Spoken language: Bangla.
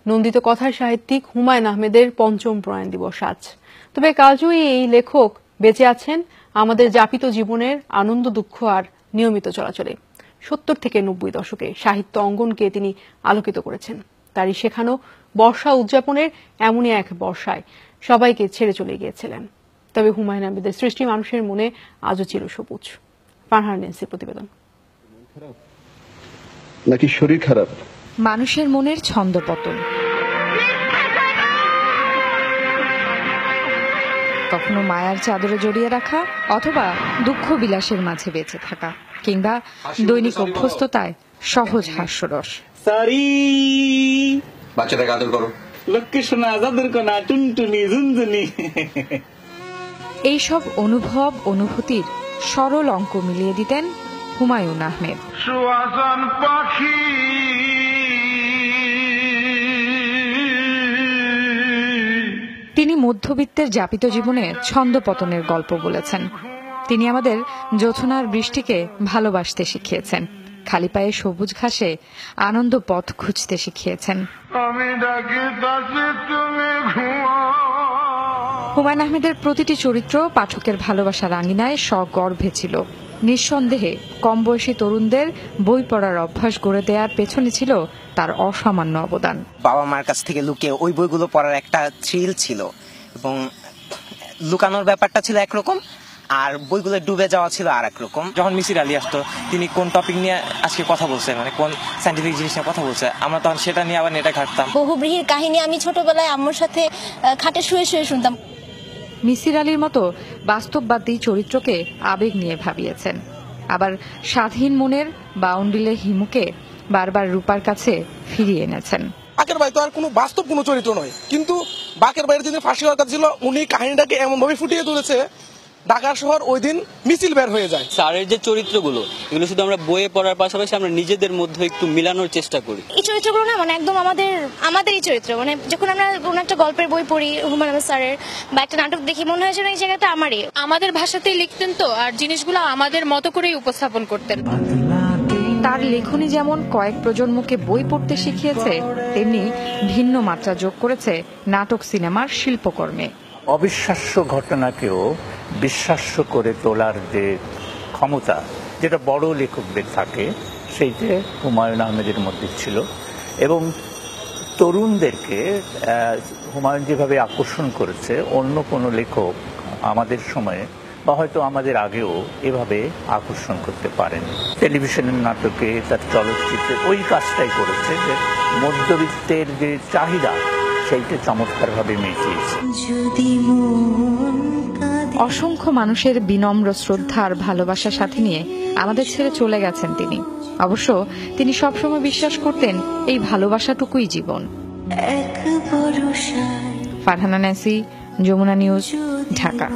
নন্দিত কথার সাহিত্যিক হুমায়ুন আহমেদের পঞ্চম প্রয়াণ দিবস আজ। তবে কালজয়ী এই লেখক বেঁচে আছেন আমাদের যাপিত জীবনের আনন্দ দুঃখ আর নিয়মিত চলাচলে। 70 থেকে 90 দশকে সাহিত্য অঙ্গনকে তিনি আলোকিত করেছেন। তারই শেখানো বর্ষা উদযাপনের এমনই এক বর্ষায় সবাইকে ছেড়ে চলে গিয়েছিলেন। তবে হুমায়ুন আহমেদের সৃষ্টি মানুষের মনে আজও চিরসবুজ। ফারহানা নেন্সির প্রতিবেদন। নাকি শরীর খারাপ? মানুষের মনের ছন্দপতন, কখনো মায়ার চাদরে জড়িয়ে রাখা, অথবা দুঃখ বিলাসের মাঝে বেঁচে থাকা, কিংবা দৈনিক অভ্যস্ততায় সহজ হাস্যরস। বাচ্চাটাকে আদর করো, লক্ষ্মী সোনা আদর করো না, টুনটুনি ঝুনঝুনি। এইসব অনুভব অনুভূতির সরল অঙ্ক মিলিয়ে দিতেন হুমায়ুন আহমেদ। তিনি মধ্যবিত্তের যাপিত জীবনে ছন্দপতনের গল্প বলেছেন। তিনি আমাদের জোছনার বৃষ্টিকে ভালোবাসতে শিখিয়েছেন, খালি পায়ে সবুজ ঘাসে আনন্দ পথ খুঁজতে শিখিয়েছেন। হুমায়ুন আহমেদের প্রতিটি চরিত্র পাঠকের ভালোবাসার আঙিনায় সগর্বে ছিল। নিঃসন্দেহে কম বয়সী তরুণদের বই পড়ার অভ্যাস গড়ে দেওয়ার পেছনে ছিল তার অসামান্য অবদান। বাবা মার কাছ থেকে লুকিয়ে ওই বইগুলো পড়ার একটা থ্রিল ছিল, এবং লুকানোর ব্যাপারটা ছিল একরকম, আর বইগুলো ডুবে যাওয়া ছিল আর একরকম। যখন মিসির আলী আসতো, তিনি কোন টপিক নিয়ে আজকে কথা বলছে, মানে কোন সায়েন্টিফিক জিনিস নিয়ে কথা বলছে, আমরা তখন সেটা নিয়ে আবার নেটে ঘাটতাম। বহুব্রীহির কাহিনী আমি ছোটবেলায় আম্মুর সাথে খাটে শুয়ে শুয়ে শুনতাম। মিসির আলীর মতো বাস্তববাদী চরিত্রকে আবেগ নিয়ে ভাবিয়েছেন, আবার স্বাধীন মনের বাউন্ডিলে হিমুকে বারবার রূপার কাছে ফিরিয়ে এনেছেন। বাকের ভাই তো আর কোনো বাস্তব কোনো চরিত্র নয়, কিন্তু বাকের ভাইয়ের যেদিন ফাঁসি হওয়ার কথা ছিল, উনি কাহিনীটাকে এমন ভাবে ফুটিয়ে তুলেছে ঢাকা শহর ওই দিন মিছিল বের হয়ে যায়। স্যারের যে চরিত্রগুলো, এগুলো শুধু আমরা বইয়ে পড়ার পাশাপাশি আমরা নিজেদের মধ্যে একটু মিলানোর চেষ্টা করি। এই চরিত্রগুলো না মানে একদম আমাদেরই চরিত্র। মানে যখন আমরা কোনো একটা গল্পের বই পড়ি হুমায়ুন আহমেদ স্যারের বা একটা নাটক দেখি, মনে হয় যেন এই জায়গাটা আমারই। আমাদের ভাষাতেই লিখতেন তো, আর জিনিসগুলো আমাদের মতো করেই উপস্থাপন করতেন। তার লেখনী যেমন কয়েক প্রজন্মকে বই পড়তে শিখিয়েছে, তেমনি ভিন্ন মাত্রা যোগ করেছে নাটক সিনেমার শিল্পকর্মে। অবিশ্বাস্য ঘটনাকেও বিশ্বাস্য করে তোলার যে ক্ষমতা, যেটা বড় লেখকদের থাকে, সেইটা হুমায়ুন আহমেদের মধ্যে ছিল। এবং তরুণদেরকে হুমায়ুন যেভাবে আকর্ষণ করেছে, অন্য কোনো লেখক আমাদের সময়ে বা হয়তো আমাদের আগেও এভাবে আকর্ষণ করতে পারেন। টেলিভিশনের নাটকে, তার চলচ্চিত্রে ওই কাজটাই করেছে, যে মধ্যবিত্তের যে চাহিদা সেইটা চমৎকারভাবে মিটিয়েছে। অসংখ্য মানুষের বিনম্র শ্রদ্ধা আর ভালোবাসার সাথে নিয়ে আমাদের ছেড়ে চলে গেছেন তিনি। অবশ্য তিনি সবসময় বিশ্বাস করতেন এই ভালোবাসাটুকুই জীবন। Farhana Nancy, Jamuna news, Dhaka.